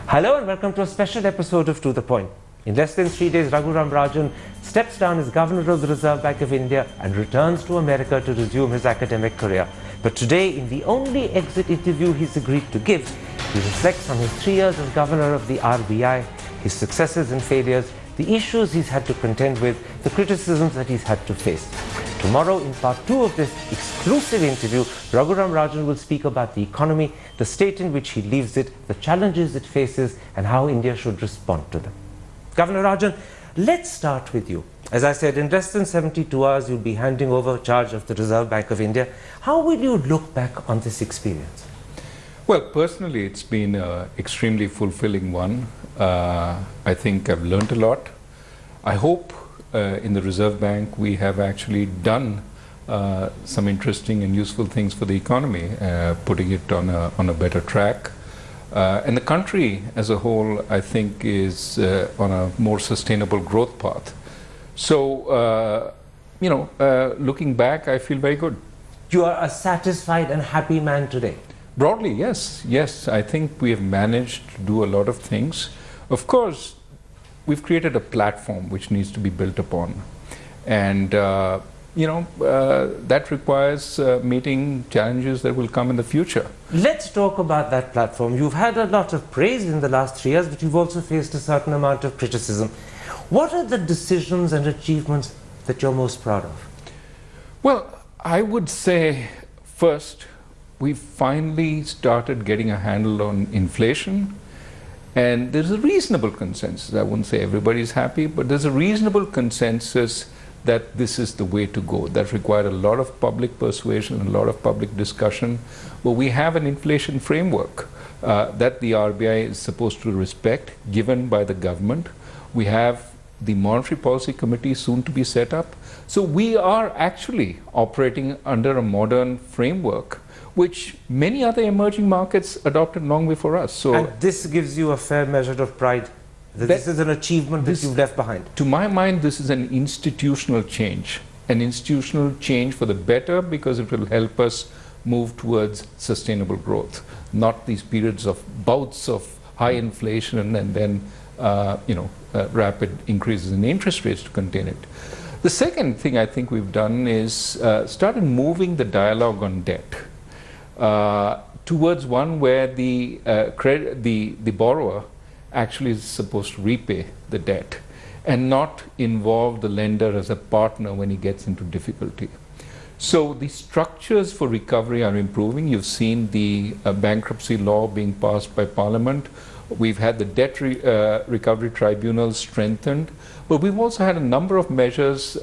Hello and welcome to a special episode of To The Point. In less than 3 days, Raghuram Rajan steps down as Governor of the Reserve Bank of India and returns to America to resume his academic career. But today, in the only exit interview he's agreed to give, he reflects on his 3 years as Governor of the RBI, his successes and failures, the issues he's had to contend with, the criticisms that he's had to face. Tomorrow, in part 2 of this exclusive interview, Raghuram Rajan will speak about the economy, the state in which he leaves it, the challenges it faces, and how India should respond to them. Governor Rajan, let's start with you. As I said, in less than 72 hours, you'll be handing over charge of the Reserve Bank of India. How will you look back on this experience? Well, personally, it's been an extremely fulfilling one. I think I've learned a lot. I hope in the Reserve Bank we have actually done some interesting and useful things for the economy, putting it on a better track. And the country as a whole, I think, is on a more sustainable growth path. So, looking back, I feel very good. You are a satisfied and happy man today? Broadly, yes. Yes, I think we have managed to do a lot of things. Of course, we've created a platform which needs to be built upon. And, that requires meeting challenges that will come in the future. Let's talk about that platform. You've had a lot of praise in the last 3 years, but you've also faced a certain amount of criticism. What are the decisions and achievements that you're most proud of? Well, I would say, first, we've finally started getting a handle on inflation. And there's a reasonable consensus. I wouldn't say everybody's happy, but there's a reasonable consensus that this is the way to go. That required a lot of public persuasion, a lot of public discussion. But we have an inflation framework that the RBI is supposed to respect, given by the government. We have the Monetary Policy Committee soon to be set up. So we are actually operating under a modern framework, which many other emerging markets adopted long before us. So, and this gives you a fair measure of pride that this is an achievement that you've left behind. To my mind, this is an institutional change for the better, because it will help us move towards sustainable growth, not these periods of bouts of high inflation and then rapid increases in interest rates to contain it. The second thing I think we've done is started moving the dialogue on debt towards one where the borrower actually is supposed to repay the debt and not involve the lender as a partner when he gets into difficulty. So the structures for recovery are improving. You've seen the bankruptcy law being passed by Parliament. We've had the debt recovery tribunals strengthened, but we've also had a number of measures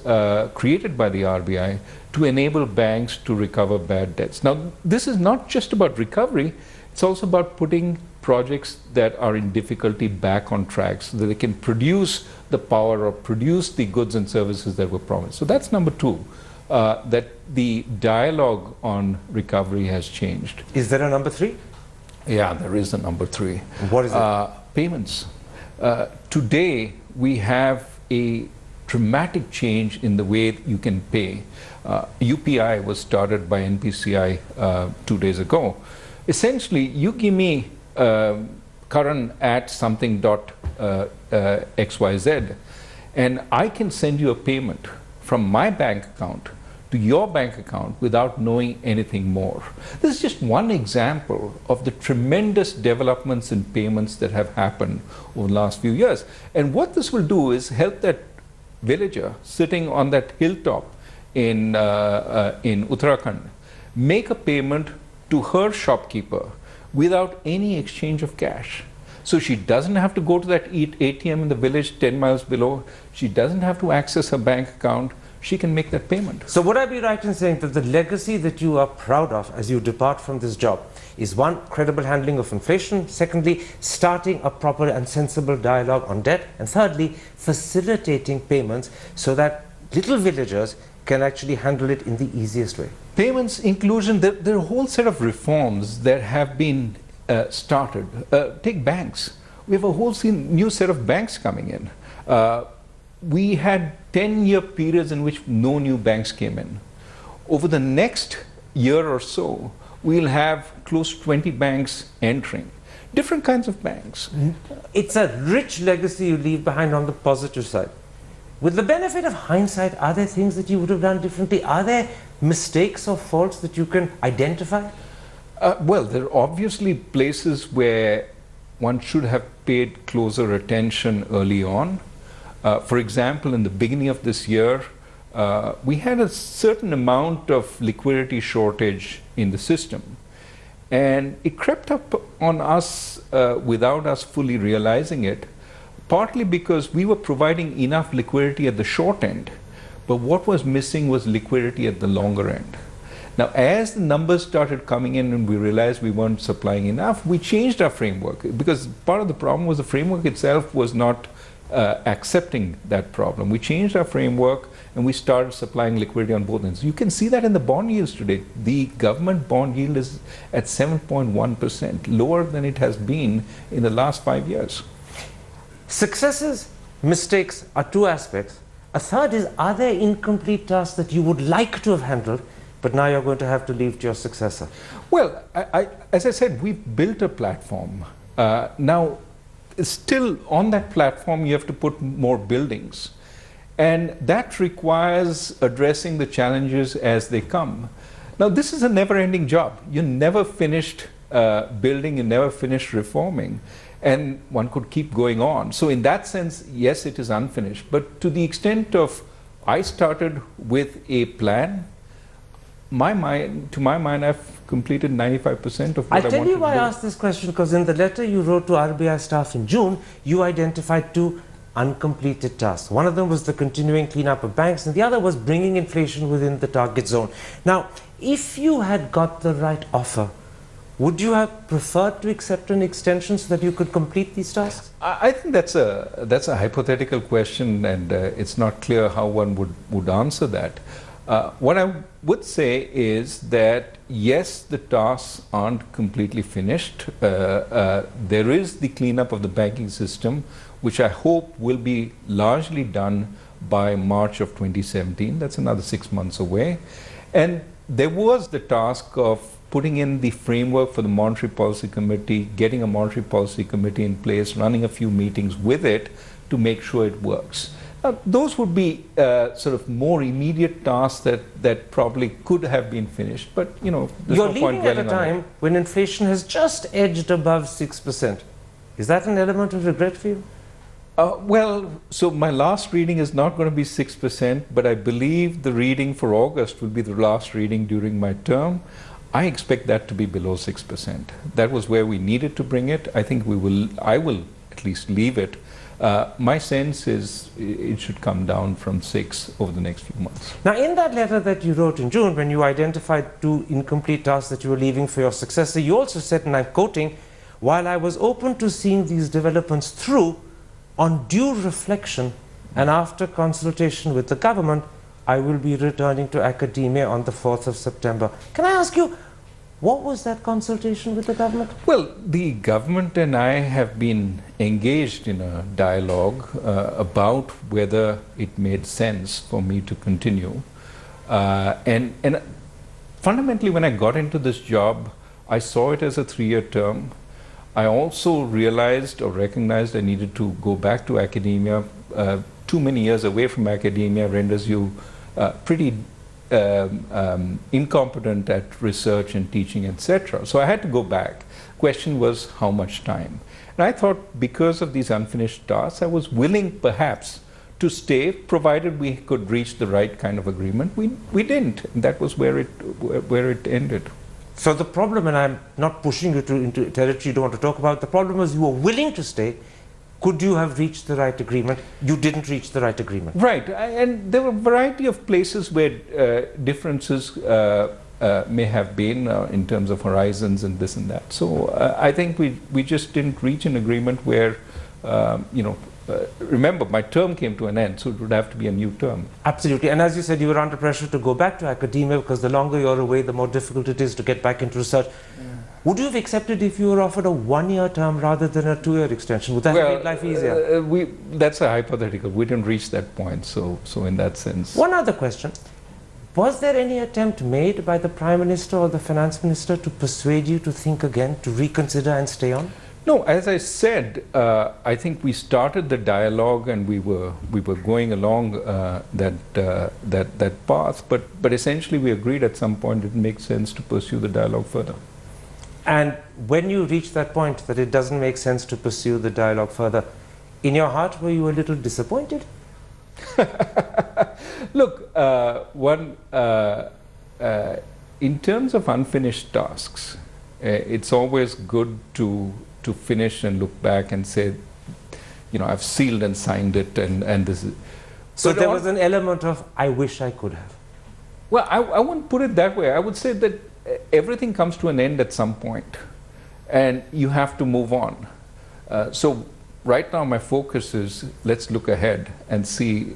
created by the RBI to enable banks to recover bad debts. Now, this is not just about recovery, it's also about putting projects that are in difficulty back on track so that they can produce the power or produce the goods and services that were promised. So that's number 2, that the dialogue on recovery has changed. Is there a number 3? Yeah, there is a number 3. What is it? Payments. Today, we have a dramatic change in the way you can pay. UPI was started by NPCI 2 days ago. Essentially, you give me Karan at something dot XYZ, and I can send you a payment from my bank account to your bank account without knowing anything more. This is just one example of the tremendous developments in payments that have happened over the last few years. And what this will do is help that villager sitting on that hilltop in Uttarakhand make a payment to her shopkeeper without any exchange of cash. So she doesn't have to go to that ATM in the village 10 miles below. She doesn't have to access her bank account. She can make that payment. So would I be right in saying that the legacy that you are proud of as you depart from this job is, 1, credible handling of inflation, secondly, starting a proper and sensible dialogue on debt, and thirdly, facilitating payments so that little villagers can actually handle it in the easiest way? Payments, inclusion, there are a whole set of reforms that have been started. Take banks. We have a whole new set of banks coming in. We had 10-year periods in which no new banks came in. Over the next year or so, we'll have close to 20 banks entering. different kinds of banks. It's a rich legacy you leave behind on the positive side. With the benefit of hindsight, are there things that you would have done differently? Are there mistakes or faults that you can identify? Well, there are obviously places where one should have paid closer attention early on. For example, in the beginning of this year, we had a certain amount of liquidity shortage in the system. And it crept up on us without us fully realizing it, partly because we were providing enough liquidity at the short end, but what was missing was liquidity at the longer end. Now, as the numbers started coming in and we realized we weren't supplying enough, we changed our framework, because part of the problem was the framework itself was not accepting that problem. We changed our framework and we started supplying liquidity on both ends. You can see that in the bond yields today. The government bond yield is at 7.1%, lower than it has been in the last 5 years. Successes, mistakes are two aspects. A third is, are there incomplete tasks that you would like to have handled, but now you're going to have to leave to your successor? Well, as I said, we've built a platform. Now, still on that platform, you have to put more buildings. And that requires addressing the challenges as they come. Now, this is a never-ending job. You're never finished building, you're never finished reforming. And one could keep going on. So in that sense, yes, it is unfinished. But to the extent of, I started with a plan, to my mind, I've completed 95% of what I wanted to do. I'll tell you why I asked this question, because in the letter you wrote to RBI staff in June, you identified two uncompleted tasks. One of them was the continuing cleanup of banks, and the other was bringing inflation within the target zone. Now, if you had got the right offer, would you have preferred to accept an extension so that you could complete these tasks? I think that's a hypothetical question, and it's not clear how one would answer that. What I would say is that yes, the tasks aren't completely finished. There is the cleanup of the banking system, which I hope will be largely done by March of 2017. That's another 6 months away. And there was the task of putting in the framework for the Monetary Policy Committee, getting a Monetary Policy Committee in place, running a few meetings with it to make sure it works. Those would be sort of more immediate tasks that probably could have been finished, but there's You're no point leaving at a dwelling on time when inflation has just edged above 6%. Is that an element of regret for you? Well, so my last reading is not going to be 6%, but I believe the reading for August will be the last reading during my term. I expect that to be below 6%. That was where we needed to bring it. I think I will at least leave it. My sense is it should come down from 6 over the next few months. Now, in that letter that you wrote in June, when you identified two incomplete tasks that you were leaving for your successor, you also said, and I'm quoting, "While I was open to seeing these developments through, on due reflection and after consultation with the government, I will be returning to academia on the 4th of September. Can I ask you, what was that consultation with the government? Well, the government and I have been engaged in a dialogue about whether it made sense for me to continue. And fundamentally, when I got into this job, I saw it as a 3-year term. I also realized or recognized I needed to go back to academia. Too many years away from academia renders you pretty incompetent at research and teaching, etc. So I had to go back. Question was how much time. And I thought because of these unfinished tasks, I was willing perhaps to stay, provided we could reach the right kind of agreement. We didn't. And that was where it ended. So the problem, and I'm not pushing you into territory you don't want to talk about, the problem was you were willing to stay. Could you have reached the right agreement? You didn't reach the right agreement. Right, and there were a variety of places where differences may have been in terms of horizons and this and that. So I think we just didn't reach an agreement where, remember, my term came to an end, so it would have to be a new term. Absolutely, and as you said, you were under pressure to go back to academia because the longer you're away, the more difficult it is to get back into research. Yeah. Would you have accepted if you were offered a 1-year term rather than a 2-year extension? Would that have made life easier? That's a hypothetical. We didn't reach that point, so in that sense. One other question. Was there any attempt made by the Prime Minister or the Finance Minister to persuade you to think again, to reconsider and stay on? No, as I said, I think we started the dialogue and we were going along that path. But essentially, we agreed at some point it makes sense to pursue the dialogue further. And when you reached that point that it doesn't make sense to pursue the dialogue further, in your heart, were you a little disappointed? Look, in terms of unfinished tasks, it's always good to finish and look back and say, I've sealed and signed it, and this is. So there was an element of, I wish I could have. Well, I wouldn't put it that way. I would say that everything comes to an end at some point, and you have to move on. So right now, my focus is let's look ahead and see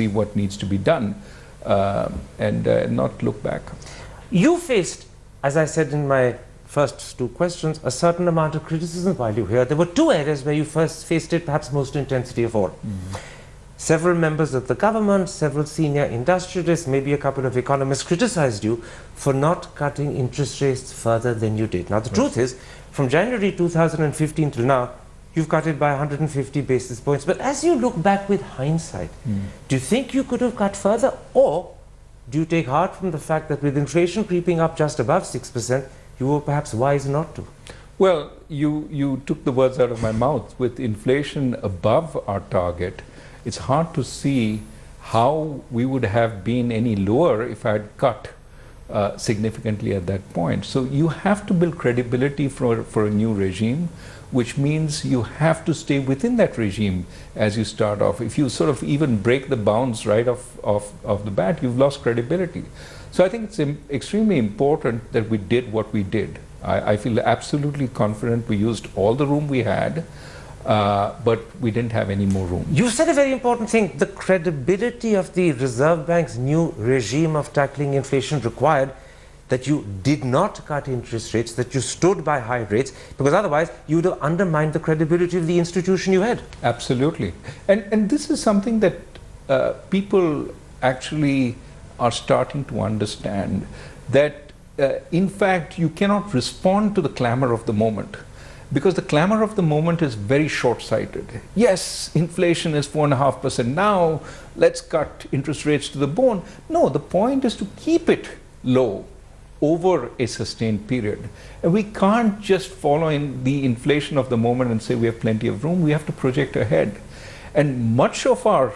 what needs to be done, and not look back. You faced, as I said in my first two questions, a certain amount of criticism while you were here. There were two areas where you first faced it, perhaps most intensity of all. Mm-hmm. Several members of the government, several senior industrialists, maybe a couple of economists criticized you for not cutting interest rates further than you did. Now, the truth is, from January 2015 till now, you've cut it by 150 basis points. But as you look back with hindsight, do you think you could have cut further? Or do you take heart from the fact that with inflation creeping up just above 6%, you were perhaps wise not to? Well, you took the words out of my mouth. With inflation above our target, it's hard to see how we would have been any lower if I had cut significantly at that point. So you have to build credibility for a new regime, which means you have to stay within that regime as you start off. If you sort of even break the bounds right off the bat, you've lost credibility. So I think it's extremely important that we did what we did. I feel absolutely confident we used all the room we had, but we didn't have any more room. You said a very important thing. The credibility of the Reserve Bank's new regime of tackling inflation required that you did not cut interest rates, that you stood by high rates, because otherwise you would have undermined the credibility of the institution you had. Absolutely. And this is something that people actually are starting to understand, that in fact you cannot respond to the clamor of the moment, because the clamor of the moment is very short-sighted. Yes, inflation is 4.5% now, let's cut interest rates to the bone. No, the point is to keep it low over a sustained period. And we can't just follow in the inflation of the moment and say we have plenty of room. We have to project ahead. And much of our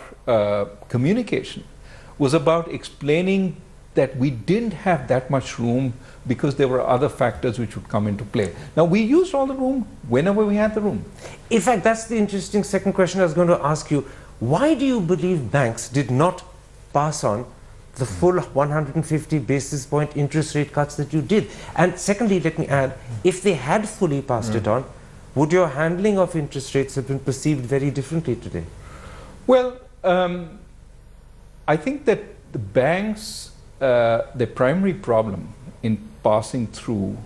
communication was about explaining that we didn't have that much room because there were other factors which would come into play. Now, we used all the room whenever we had the room. In fact, that's the interesting second question I was going to ask you. Why do you believe banks did not pass on the full 150 basis point interest rate cuts that you did? And secondly, let me add, if they had fully passed it on, would your handling of interest rates have been perceived very differently today? Well, I think that the banks, the primary problem in passing through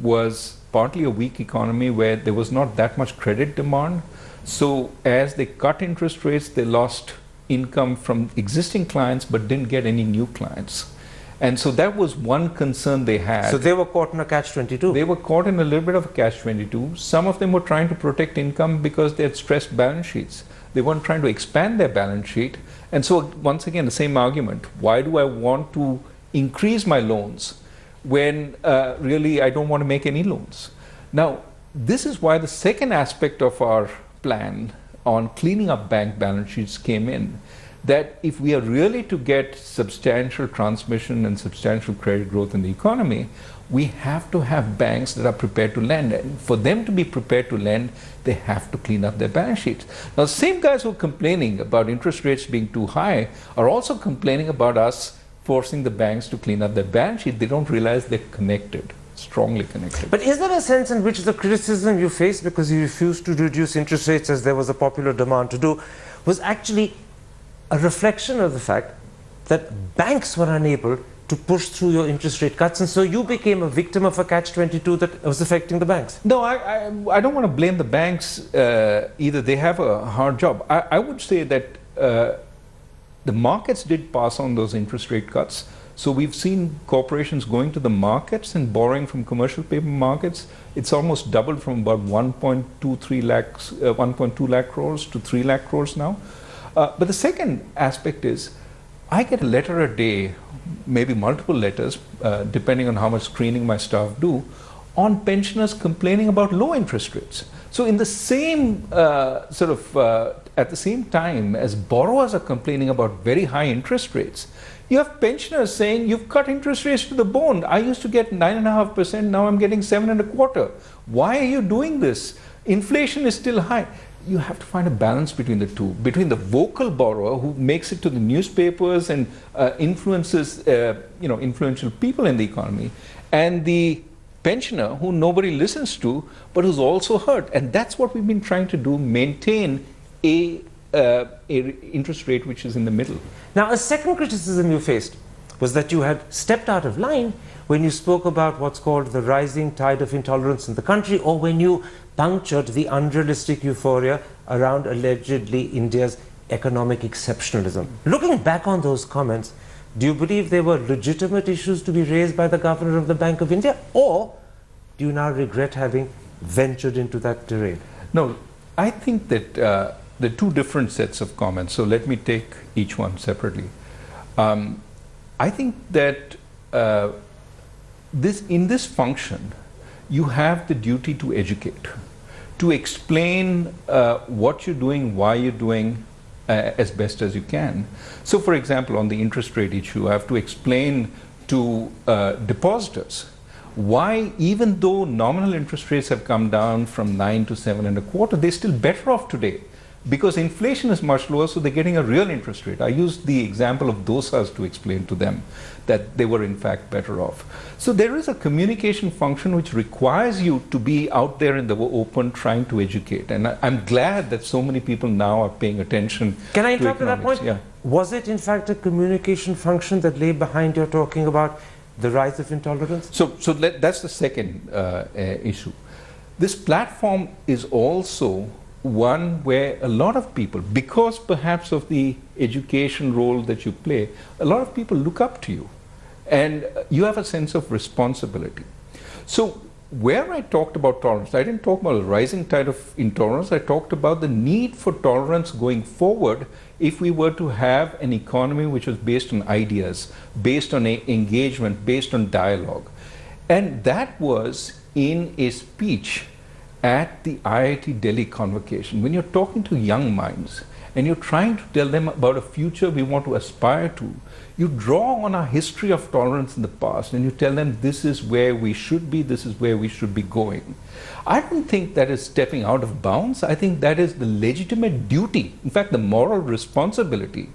was partly a weak economy where there was not that much credit demand. So as they cut interest rates, they lost income from existing clients but didn't get any new clients. And so that was one concern they had. So they were caught in a catch-22. They were caught in a little bit of a catch-22. Some of them were trying to protect income because they had stressed balance sheets. They weren't trying to expand their balance sheet. And so once again, the same argument. Why do I want to increase my loans when really I don't want to make any loans? Now, this is why the second aspect of our plan on cleaning up bank balance sheets came in, that if we are really to get substantial transmission and substantial credit growth in the economy, we have to have banks that are prepared to lend. And for them to be prepared to lend, they have to clean up their balance sheets. Now, the same guys who are complaining about interest rates being too high are also complaining about us forcing the banks to clean up their balance sheet. They don't realize they're connected, strongly connected. But is there a sense in which the criticism you faced because you refused to reduce interest rates as there was a popular demand to do was actually a reflection of the fact that banks were unable to push through your interest rate cuts, and so you became a victim of a catch-22 that was affecting the banks? No, I don't want to blame the banks either. They have a hard job. I would say that the markets did pass on those interest rate cuts, So we've seen corporations going to the markets and borrowing from commercial paper markets. It's almost doubled from about 1.2 lakh crores to 3 lakh crores now. But the second aspect is, I get a letter a day, maybe multiple letters, depending on how much screening my staff do, on pensioners complaining about low interest rates. So in the same at the same time as borrowers are complaining about very high interest rates, you have pensioners saying, you've cut interest rates to the bone. I used to get 9.5%, now I'm getting 7.25%. Why are you doing this? Inflation is still high. You have to find a balance between the two, between the vocal borrower who makes it to the newspapers and influences influential people in the economy, and the pensioner who nobody listens to but who's also hurt. And that's what we've been trying to do, maintain a interest rate which is in the middle. Now, a second criticism you faced was that you had stepped out of line when you spoke about what's called the rising tide of intolerance in the country, or when you punctured the unrealistic euphoria around allegedly India's economic exceptionalism. Looking back on those comments, do you believe they were legitimate issues to be raised by the Governor of the Bank of India, or do you now regret having ventured into that terrain? No, I think that there are two different sets of comments, so let me take each one separately. I think that in this function, you have the duty to educate, to explain what you're doing, why you're doing, as best as you can. So for example, on the interest rate issue, I have to explain to depositors why, even though nominal interest rates have come down from 9 to 7.25%, they're still better off today, because inflation is much lower, so they're getting a real interest rate. I used the example of dosas to explain to them that they were in fact better off. So there is a communication function which requires you to be out there in the open trying to educate. And I'm glad that so many people now are paying attention. Can I interrupt at that point? Yeah. Was it in fact a communication function that lay behind your talking about the rise of intolerance? So that's the second issue. This platform is also one where a lot of people, because perhaps of the education role that you play, a lot of people look up to you, and you have a sense of responsibility. So where I talked about tolerance, I didn't talk about a rising tide of intolerance. I talked about the need for tolerance going forward if we were to have an economy which was based on ideas, based on engagement, based on dialogue. And that was in a speech at the IIT Delhi convocation. When you're talking to young minds and you're trying to tell them about a future we want to aspire to, you draw on our history of tolerance in the past and you tell them this is where we should be, this is where we should be going. I don't think that is stepping out of bounds. I think that is the legitimate duty, in fact the moral responsibility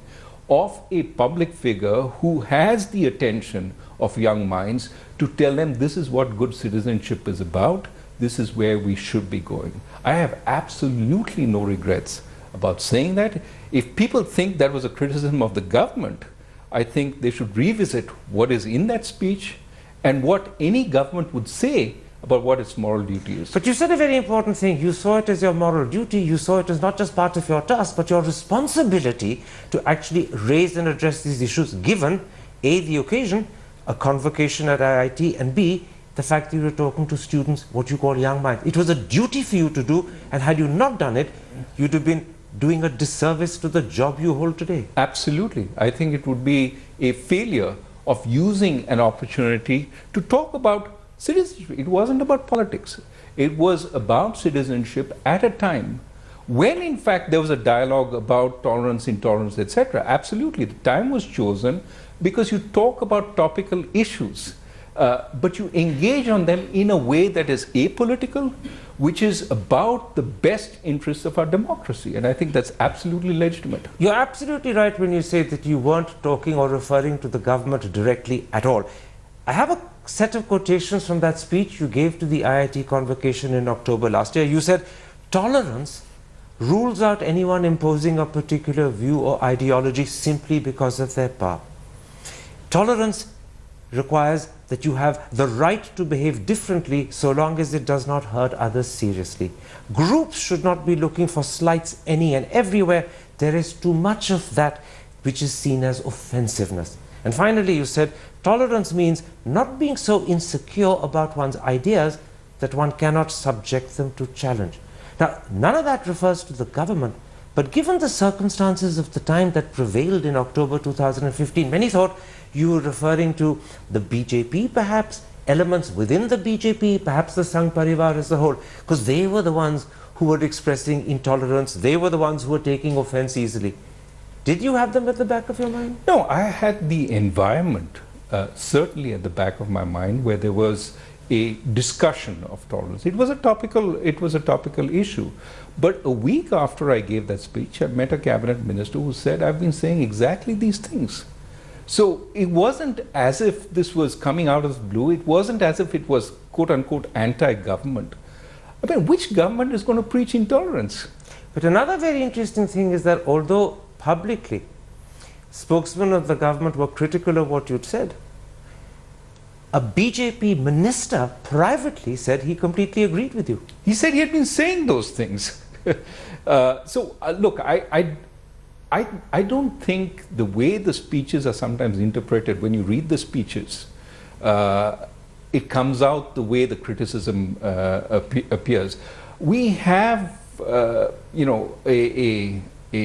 of a public figure who has the attention of young minds to tell them this is what good citizenship is about. This is where we should be going. I have absolutely no regrets about saying that. If people think that was a criticism of the government, I think they should revisit what is in that speech and what any government would say about what its moral duty is. But you said a very important thing. You saw it as your moral duty. You saw it as not just part of your task, but your responsibility to actually raise and address these issues, given A, the occasion, a convocation at IIT, and B, the fact that you were talking to students, what you call young minds. It was a duty for you to do, and had you not done it, you'd have been doing a disservice to the job you hold today. Absolutely. I think it would be a failure of using an opportunity to talk about citizenship. It wasn't about politics. It was about citizenship at a time when in fact there was a dialogue about tolerance, intolerance, etc. Absolutely. The time was chosen because you talk about topical issues. But you engage on them in a way that is apolitical, which is about the best interests of our democracy. And I think that's absolutely legitimate. You're absolutely right when you say that you weren't talking or referring to the government directly at all. I have a set of quotations from that speech you gave to the IIT convocation in October last year. You said, tolerance rules out anyone imposing a particular view or ideology simply because of their power. Tolerance requires that you have the right to behave differently so long as it does not hurt others seriously. Groups should not be looking for slights any and everywhere there is too much of that which is seen as offensiveness. And finally, you said, tolerance means not being so insecure about one's ideas that one cannot subject them to challenge. Now, none of that refers to the government, but given the circumstances of the time that prevailed in October 2015, many thought you were referring to the BJP, perhaps, elements within the BJP, perhaps the Sangh Parivar as a whole, because they were the ones who were expressing intolerance, they were the ones who were taking offense easily. Did you have them at the back of your mind? No, I had the environment certainly at the back of my mind where there was a discussion of tolerance. It was a topical issue. But a week after I gave that speech, I met a cabinet minister who said, I've been saying exactly these things. So it wasn't as if this was coming out of the blue. It wasn't as if it was quote unquote anti-government. I mean, which government is going to preach intolerance? But another very interesting thing is that although publicly spokesmen of the government were critical of what you'd said, a BJP minister privately said he completely agreed with you. He said he had been saying those things. Look, I don't think the way the speeches are sometimes interpreted, when you read the speeches, it comes out the way the criticism appears. We have, a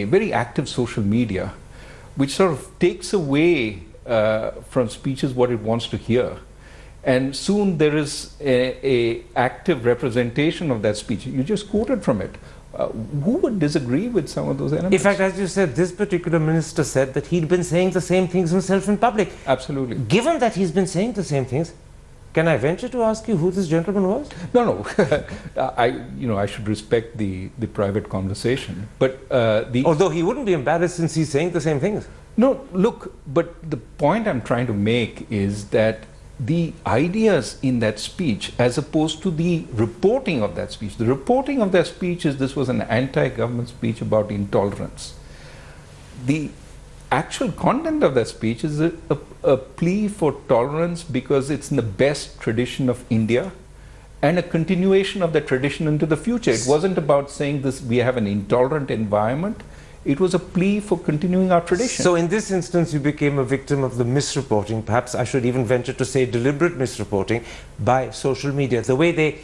very active social media, which sort of takes away from speeches what it wants to hear. And soon there is a active representation of that speech. You just quoted from it. Who would disagree with some of those elements? In fact, as you said, this particular minister said that he'd been saying the same things himself in public. Absolutely. Given that he's been saying the same things, can I venture to ask you who this gentleman was? No. I should respect the private conversation. But although he wouldn't be embarrassed since he's saying the same things. No, look, but the point I'm trying to make is that the ideas in that speech, as opposed to the reporting of that speech. The reporting of that speech is this was an anti-government speech about intolerance. The actual content of that speech is a plea for tolerance because it's in the best tradition of India and a continuation of that tradition into the future. It wasn't about saying this, we have an intolerant environment. It was a plea for continuing our tradition. So in this instance, you became a victim of the misreporting, perhaps I should even venture to say deliberate misreporting by social media. The way they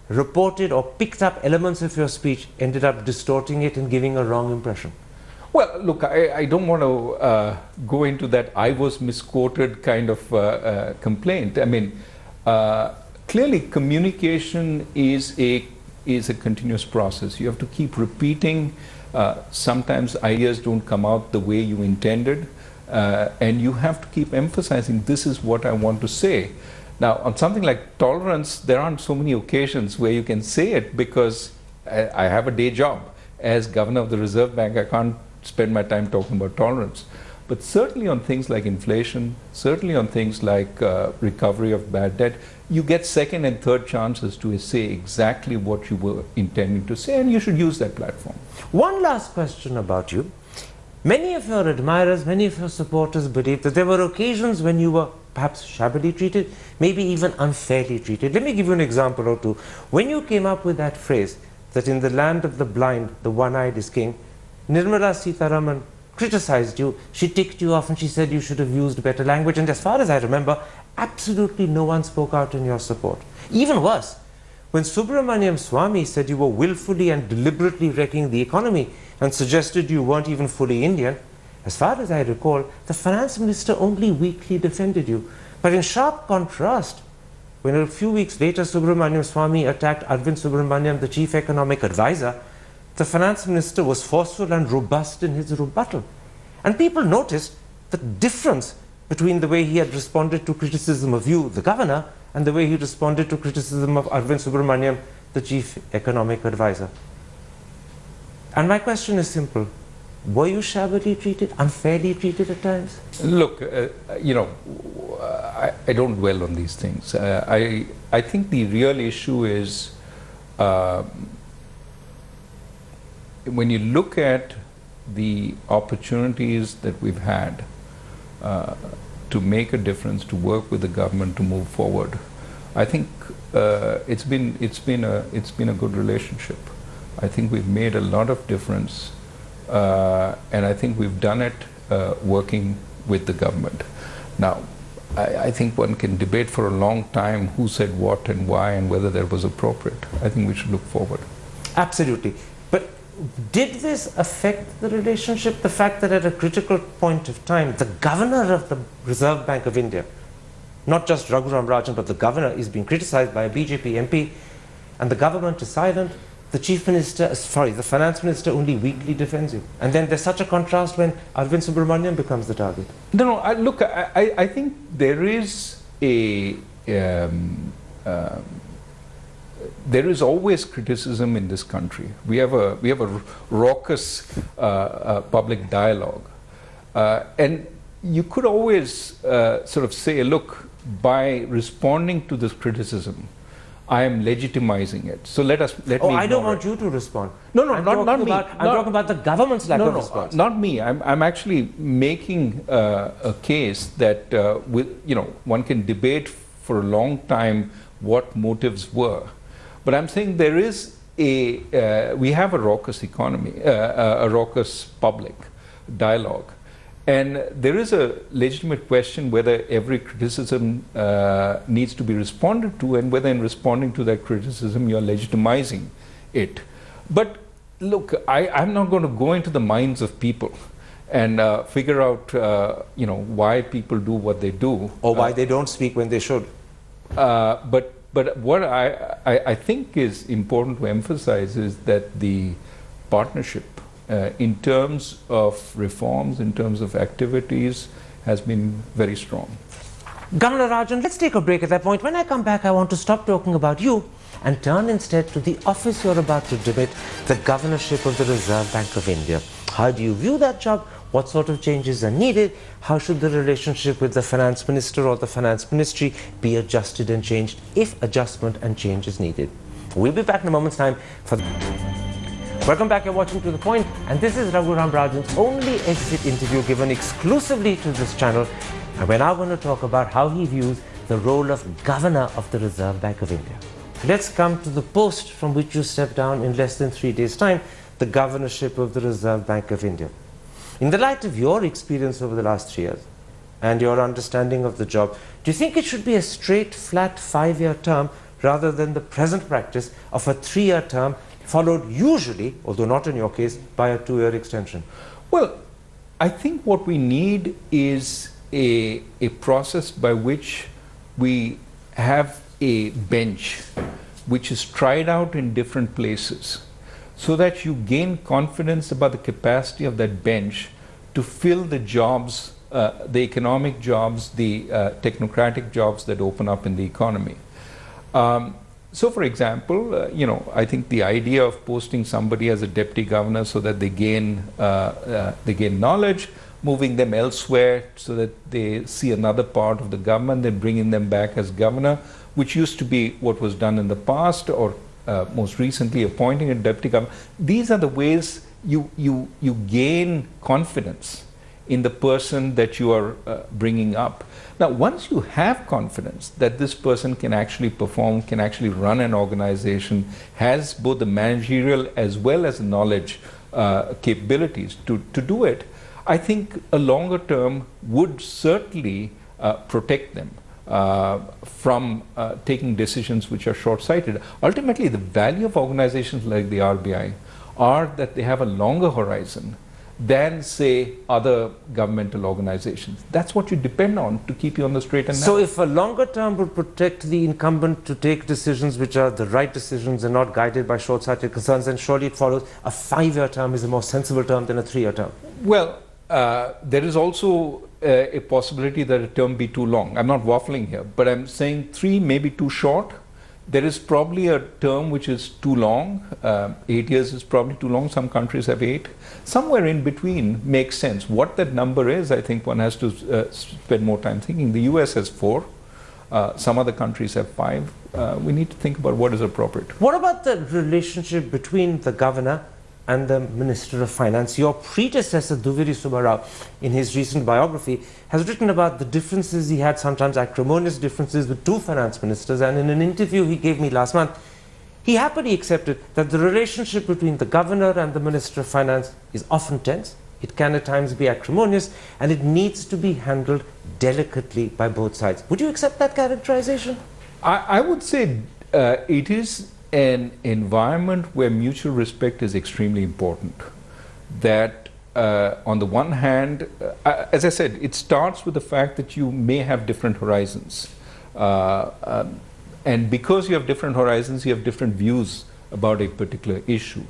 reported or picked up elements of your speech ended up distorting it and giving a wrong impression. Well, look, I don't want to go into that I was misquoted kind of complaint. I mean, clearly communication is a continuous process. You have to keep repeating. Sometimes ideas don't come out the way you intended, and you have to keep emphasizing this is what I want to say. Now, on something like tolerance, there aren't so many occasions where you can say it because I have a day job. As governor of the Reserve Bank, I can't spend my time talking about tolerance. But certainly on things like inflation, certainly on things like recovery of bad debt, you get second and third chances to say exactly what you were intending to say, and you should use that platform. One last question about you. Many of your admirers, many of your supporters believe that there were occasions when you were perhaps shabbily treated, maybe even unfairly treated. Let me give you an example or two. When you came up with that phrase, that in the land of the blind, the one-eyed is king, Nirmala Sitharaman criticized you, she ticked you off and she said you should have used better language, and as far as I remember, absolutely no one spoke out in your support. Even worse, when Subramaniam Swamy said you were willfully and deliberately wrecking the economy and suggested you weren't even fully Indian, as far as I recall, the finance minister only weakly defended you. But in sharp contrast, when a few weeks later Subramaniam Swamy attacked Arvind Subramaniam, the chief economic advisor, the finance minister was forceful and robust in his rebuttal. And people noticed the difference between the way he had responded to criticism of you, the governor, and the way he responded to criticism of Arvind Subramaniam, the chief economic advisor. And my question is simple. Were you shabbily treated, unfairly treated at times? Look, I don't dwell on these things. I think the real issue is when you look at the opportunities that we've had to make a difference, to work with the government to move forward, I think it's been a good relationship. I think we've made a lot of difference, and I think we've done it working with the government. Now, I think one can debate for a long time who said what and why and whether that was appropriate. I think we should look forward. Absolutely. But did this affect the relationship? The fact that at a critical point of time, the governor of the Reserve Bank of India, not just Raghuram Rajan, but the governor is being criticized by a BJP MP, and the government is silent. The chief minister, the finance minister only weakly defends you. And then there's such a contrast when Arvind Subramanian becomes the target. No, look, I think there is there is always criticism in this country. We have a raucous public dialogue, and you could always sort of say, look, by responding to this criticism, I am legitimizing it. So let me. I don't want you to respond. No, not me. I'm talking about the government's lack of response. Not me. I'm actually making a case that one can debate for a long time what motives were, but I'm saying there is we have a raucous economy, a raucous public dialogue. And there is a legitimate question whether every criticism needs to be responded to, and whether in responding to that criticism you're legitimizing it. But look, I'm not going to go into the minds of people and figure out why people do what they do. Or why they don't speak when they should. But what I think is important to emphasize is that the partnership in terms of reforms, in terms of activities, has been very strong. Governor Rajan, let's take a break at that point. When I come back, I want to stop talking about you and turn instead to the office you're about to demit, the governorship of the Reserve Bank of India. How do you view that job? What sort of changes are needed? How should the relationship with the finance minister or the finance ministry be adjusted and changed if adjustment and change is needed? We'll be back in a moment's time for Welcome back, you're watching To The Point, and this is Raghuram Rajan's only exit interview given exclusively to this channel, and we're now going to talk about how he views the role of Governor of the Reserve Bank of India. Let's come to the post from which you stepped down in less than 3 days' time, the governorship of the Reserve Bank of India. In the light of your experience over the last 3 years and your understanding of the job, do you think it should be a straight, flat 5-year term rather than the present practice of a 3-year term followed usually, although not in your case, by a 2-year extension? Well, I think what we need is a process by which we have a bench which is tried out in different places, so that you gain confidence about the capacity of that bench to fill the jobs, the economic jobs, the technocratic jobs that open up in the economy. So, for example, I think the idea of posting somebody as a deputy governor so that they gain knowledge, moving them elsewhere so that they see another part of the government, then bringing them back as governor, which used to be what was done in the past, or most recently appointing a deputy governor. These are the ways you gain confidence in the person that you are bringing up. Now, once you have confidence that this person can actually perform, can actually run an organization, has both the managerial as well as the knowledge capabilities to do it, I think a longer term would certainly protect them from taking decisions which are short-sighted. Ultimately, the value of organizations like the RBI are that they have a longer horizon than, say, other governmental organizations. That's what you depend on to keep you on the straight and narrow. So if a longer term would protect the incumbent to take decisions which are the right decisions and not guided by short-sighted concerns, then surely it follows a 5-year term is a more sensible term than a 3-year term. Well, there is also a possibility that a term be too long. I'm not waffling here, but I'm saying 3 may be too short. There is probably a term which is too long. 8 years is probably too long. Some countries have 8. Somewhere in between makes sense. What that number is, I think one has to spend more time thinking. The US has 4. Some other countries have 5. We need to think about what is appropriate. What about the relationship between the governor and the Minister of Finance? Your predecessor, Duviri Subbarao, in his recent biography, has written about the differences he had, sometimes acrimonious differences, with 2 finance ministers. And in an interview he gave me last month, he happily accepted that the relationship between the governor and the Minister of Finance is often tense, It can at times be acrimonious, and it needs to be handled delicately by both sides. Would you accept that characterization? I would say it is an environment where mutual respect is extremely important. That on the one hand, as I said, it starts with the fact that you may have different horizons. And because you have different horizons, you have different views about a particular issue.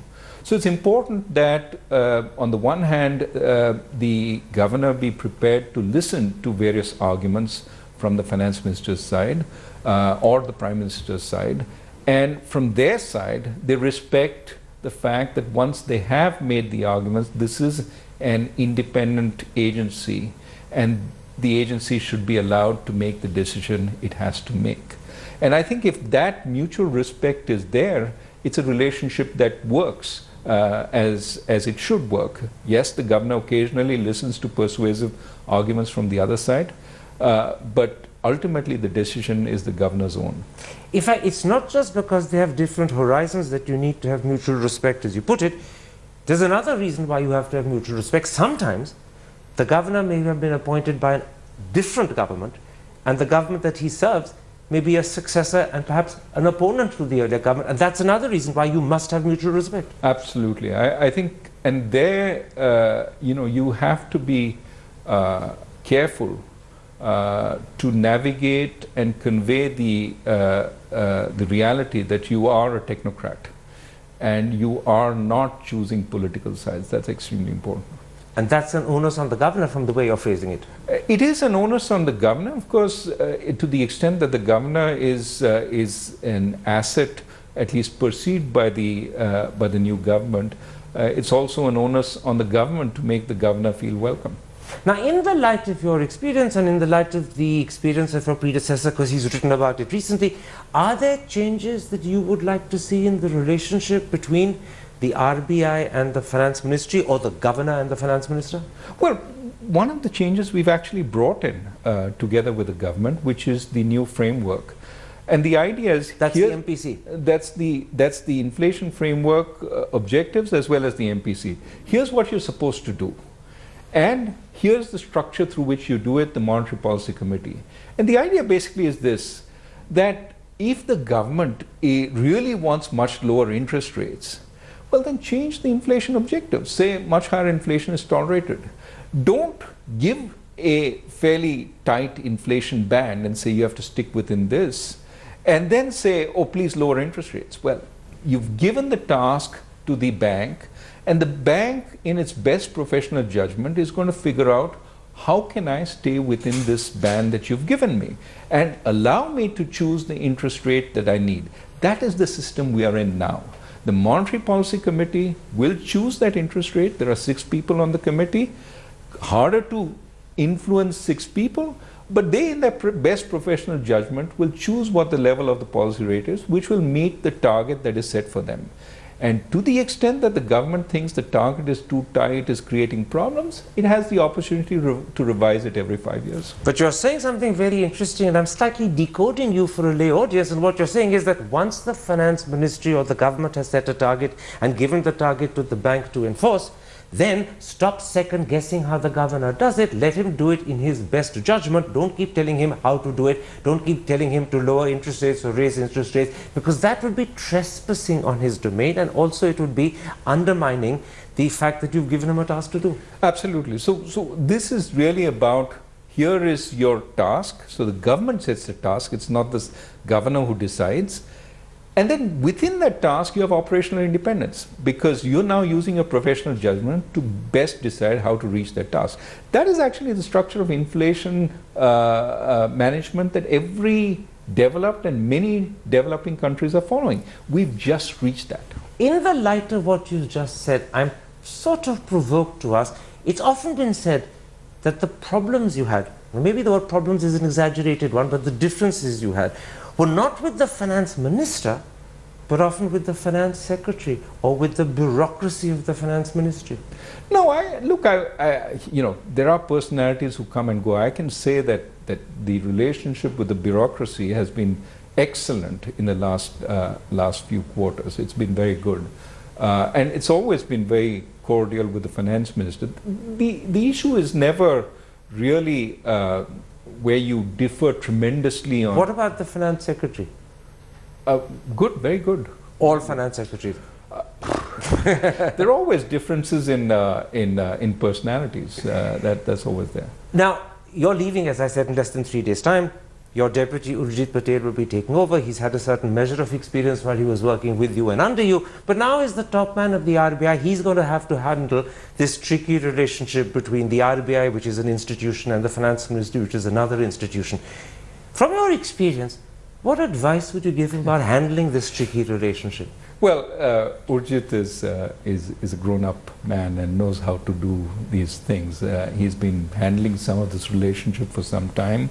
So it's important that on the one hand, the governor be prepared to listen to various arguments from the finance minister's side or the prime minister's side. And from their side, they respect the fact that once they have made the arguments, this is an independent agency and the agency should be allowed to make the decision it has to make. And I think if that mutual respect is there, it's a relationship that works as it should work. Yes, the governor occasionally listens to persuasive arguments from the other side, but ultimately the decision is the governor's own. In fact, it's not just because they have different horizons that you need to have mutual respect, as you put it. There's another reason why you have to have mutual respect. Sometimes the governor may have been appointed by a different government, and the government that he serves may be a successor and perhaps an opponent to the earlier government, and that's another reason why you must have mutual respect. Absolutely. I think, and there, you have to be careful to navigate and convey the reality that you are a technocrat and you are not choosing political sides. That's extremely important. And that's an onus on the governor from the way you're phrasing it. It is an onus on the governor, of course, to the extent that the governor is an asset, at least perceived by the new government. It's also an onus on the government to make the governor feel welcome. Now, in the light of your experience and in the light of the experience of your predecessor, because he's written about it recently, are there changes that you would like to see in the relationship between the RBI and the finance ministry, or the governor and the finance minister? Well, one of the changes we've actually brought in together with the government, which is the new framework. And the idea is that's the MPC. That's the inflation framework objectives as well as the MPC. Here's what you're supposed to do. And here's the structure through which you do it, the Monetary Policy Committee. And the idea basically is this, that if the government really wants much lower interest rates, well, then change the inflation objectives. Say much higher inflation is tolerated. Don't give a fairly tight inflation band and say you have to stick within this, and then say, oh, please lower interest rates. Well, you've given the task to the bank, and the bank, in its best professional judgment, is going to figure out, how can I stay within this band that you've given me and allow me to choose the interest rate that I need. That is the system we are in now. The Monetary Policy Committee will choose that interest rate. There are 6 people on the committee. Harder to influence 6 people, but they, in their best professional judgment, will choose what the level of the policy rate is, which will meet the target that is set for them. And to the extent that the government thinks the target is too tight, is creating problems, it has the opportunity to revise it every 5 years. But you're saying something very interesting, and I'm slightly decoding you for a lay audience, and what you're saying is that once the finance ministry or the government has set a target and given the target to the bank to enforce, then stop second guessing how the governor does it. Let him do it in his best judgment. Don't keep telling him how to do it. Don't keep telling him to lower interest rates or raise interest rates, because that would be trespassing on his domain, and also it would be undermining the fact that you've given him a task to do. Absolutely. So this is really about, here is your task. So the government sets the task. It's not the governor who decides. And then within that task, you have operational independence, because you're now using your professional judgment to best decide how to reach that task. That is actually the structure of inflation management that every developed and many developing countries are following. We've just reached that. In the light of what you just said, I'm sort of provoked to ask, it's often been said that the problems you had, maybe the word problems is an exaggerated one, but the differences you had were not with the finance minister, but often with the finance secretary or with the bureaucracy of the finance ministry. No, there are personalities who come and go. I can say that the relationship with the bureaucracy has been excellent in the last few quarters. It's been very good. And it's always been very cordial with the finance minister. The issue is never really where you differ tremendously on. What about the finance secretary? Good, very good. All finance secretaries. There are always differences in personalities. That's always there. Now, you're leaving, as I said, in less than 3 days' time. Your deputy, Urjit Patel, will be taking over. He's had a certain measure of experience while he was working with you and under you. But now, as the top man of the RBI, he's going to have to handle this tricky relationship between the RBI, which is an institution, and the finance ministry, which is another institution. From your experience, what advice would you give him about handling this tricky relationship? Well, Urjit is a grown-up man and knows how to do these things. He's been handling some of this relationship for some time,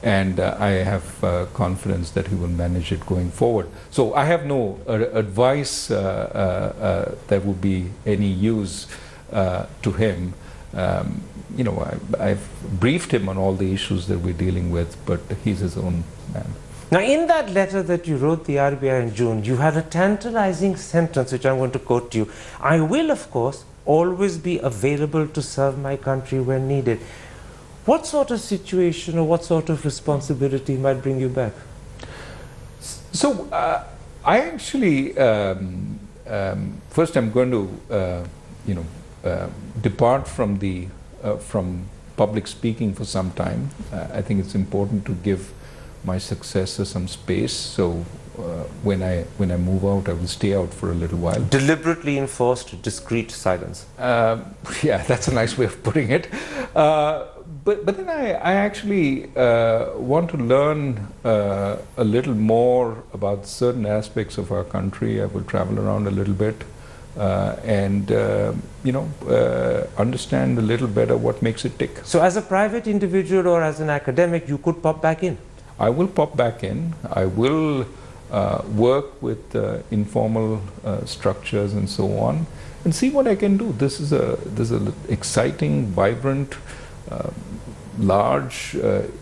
and I have confidence that he will manage it going forward. So I have no advice that would be any use to him. You know, I've briefed him on all the issues that we're dealing with, but he's his own man. Now, in that letter that you wrote the RBI in June, you had a tantalizing sentence, which I'm going to quote to you. I will, of course, always be available to serve my country when needed. What sort of situation or what sort of responsibility might bring you back? So, I actually, first I'm going to, depart from from public speaking for some time. I think it's important to give my successor some space, so when I move out, I will stay out for a little while. Deliberately enforced discreet silence. Yeah, that's a nice way of putting it. But then I actually want to learn a little more about certain aspects of our country. I will travel around a little bit and understand a little better what makes it tick. So as a private individual or as an academic, you could pop back in? I will pop back in. I will work with informal structures and so on, and see what I can do. This is an exciting, vibrant, large,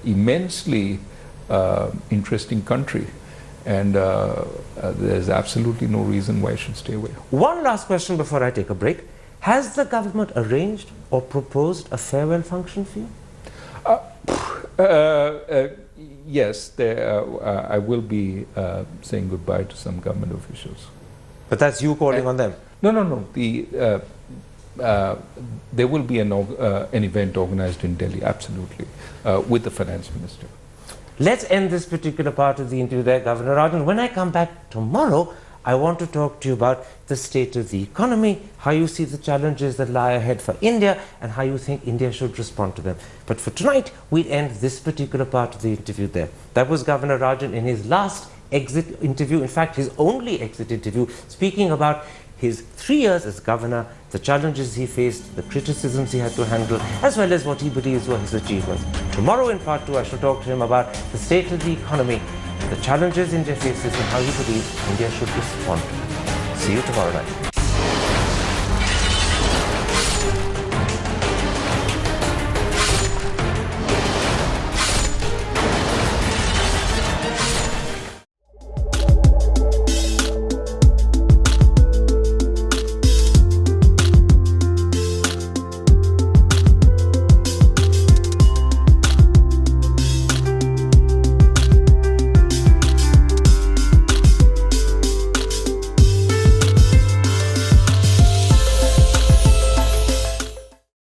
immensely interesting country, and there's absolutely no reason why I should stay away. One last question before I take a break. Has the government arranged or proposed a farewell function for you? Yes, I will be saying goodbye to some government officials. But that's you calling on them? No. There will be an event organized in Delhi, absolutely, with the finance minister. Let's end this particular part of the interview there, Governor Rajan. When I come back tomorrow, I want to talk to you about the state of the economy, how you see the challenges that lie ahead for India, and how you think India should respond to them. But for tonight, we'll end this particular part of the interview there. That was Governor Rajan in his last exit interview, in fact, his only exit interview, speaking about his 3 years as governor, the challenges he faced, the criticisms he had to handle, as well as what he believes were his achievements. Tomorrow in part 2, I shall talk to him about the state of the economy, the challenges India faces, and how he believes India should respond to them. See you tomorrow night.